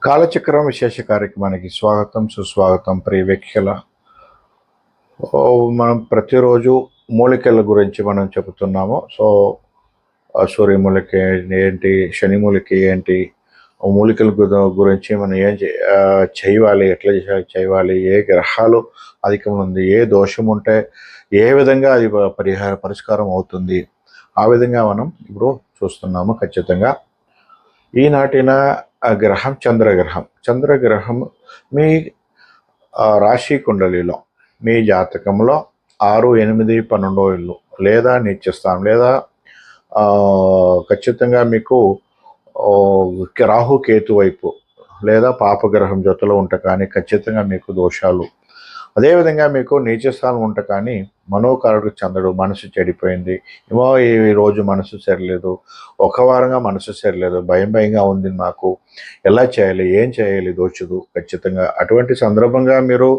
కాలచక్రం విశేష కార్యక్రమానికి స్వాగతం సుస్వాగతం ప్రియ వీక్షల. మనం ప్రతిరోజు మూలికల గురించి మనం చెబుతున్నాము. సూర్యమూలిక ఏంటి, శని మూలిక ఏంటి, మూలికల గురించి మనం ఏం చేయాలి, ఎట్లా చేయాలి, ఏ గ్రహాలు అధికంగా ఉంది, ఏ దోషం ఉంటే ఏ విధంగా అది పరిష్కారం అవుతుంది, ఆ విధంగా మనం ఇప్పుడు చూస్తున్నాము. ఖచ్చితంగా ఈనాటిన గ్రహం చంద్రగ్రహం మీ రాశి కుండలిలో మీ జాతకంలో 6, 8, 12 ఇల్లు లేదా నీచస్థానం లేదా ఖచ్చితంగా మీకు రాహుకేతు వైపు లేదా పాపగ్రహం జతలో ఉంటే కానీ ఖచ్చితంగా మీకు దోషాలు. అదేవిధంగా మీకు నీచస్థానం ఉంటే కానీ మనోకారుడు చంద్రుడు మనసు చెడిపోయింది, ఏమో ఈ రోజు మనసు సరిలేదు, ఒక వారంగా మనసు సరిలేదు, భయంగా ఉంది, నాకు ఎలా చేయాలి, ఏం చేయాలి దోచదు. ఖచ్చితంగా అటువంటి సందర్భంగా మీరు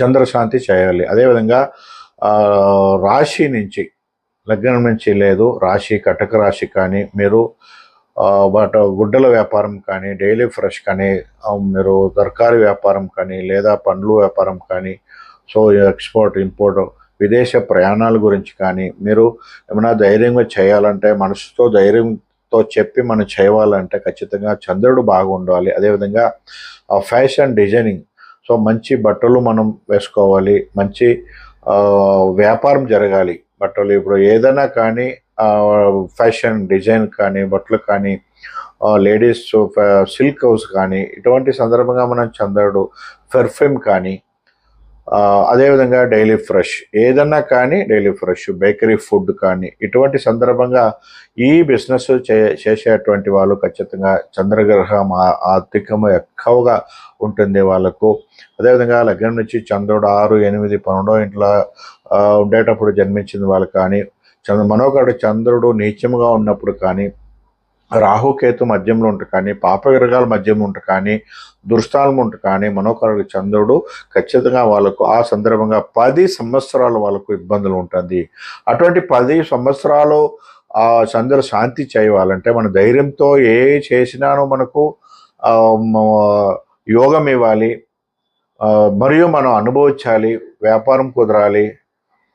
చంద్రశాంతి చేయాలి. అదేవిధంగా రాశి నుంచి, లగ్నం నుంచి లేదు, రాశి కటక రాశి కానీ మీరు గుడ్డల వ్యాపారం కానీ, డైలీ ఫ్రెష్ కానీ, మీరు తరకారీ వ్యాపారం కానీ లేదా పండ్లు వ్యాపారం కానీ, ఎక్స్పోర్ట్ ఇంపోర్ట్ విదేశ ప్రయాణాల గురించి కానీ మీరు ఏమైనా ధైర్యంగా చేయాలంటే, మనసుతో ధైర్యంతో చెప్పి మనం చేయాలంటే ఖచ్చితంగా చంద్రుడు బాగుండాలి. అదేవిధంగా ఫ్యాషన్ డిజైనింగ్, మంచి బట్టలు మనం వేసుకోవాలి, మంచి వ్యాపారం జరగాలి. బట్టలు ఇప్పుడు ఏదైనా కానీ ఫ్యాషన్ డిజైన్ కానీ, బట్టలు కానీ, లేడీస్ సిల్క్ హౌస్ కానీ, ఇటువంటి సందర్భంగా మనం చంద్రుడు, పెర్ఫ్యూమ్ కానీ, అదేవిధంగా డైలీ ఫ్రెష్ ఏదన్నా కానీ, డైలీ ఫ్రెష్ బేకరీ ఫుడ్ కానీ, ఇటువంటి సందర్భంగా ఈ బిజినెస్ చేసేటువంటి వాళ్ళు ఖచ్చితంగా చంద్రగ్రహం ఆర్థికము ఎక్కువగా ఉంటుంది వాళ్ళకు. అదేవిధంగా లగ్నం నుంచి చంద్రుడు 6, 8, 12 ఇంట్లో ఉండేటప్పుడు జన్మించిన వాళ్ళు కానీ, మనోకరుడు చంద్రుడు నీచముగా ఉన్నప్పుడు కానీ, రాహుకేతు మధ్యంలో ఉంటే కానీ, పాపగ్రహాల మధ్యంలో ఉంటే కానీ, దుర్స్థానం ఉంటే కానీ మనోకరుడు చంద్రుడు ఖచ్చితంగా వాళ్ళకు ఆ సందర్భంగా 10 సంవత్సరాలు వాళ్ళకు ఇబ్బందులు ఉంటుంది. అటువంటి 10 సంవత్సరాలు ఆ చంద్ర శాంతి చేయాలంటే మన ధైర్యంతో ఏ చేసినానో మనకు యోగం ఇవ్వాలి, మరియు మనం అనుభవించాలి, వ్యాపారం కుదరాలి,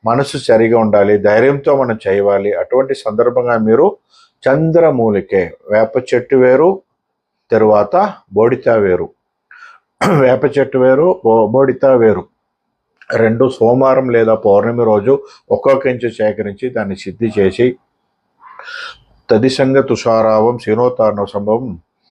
మనసు సరిగా ఉండాలి, ధైర్యంతో మనం చేయాలి. అటువంటి సందర్భంగా మీరు చంద్రమూలికే, వేప చెట్టు వేరు, తరువాత బోడిత వేరు, వేప చెట్టు వేరు, బోడిత వేరు, 2 సోమవారం లేదా పౌర్ణమి రోజు ఒక్కొక్క ఇంచు సేకరించి దాన్ని సిద్ధి చేసి తదిసంగ తుషారావం శీనోతారణ సంభవం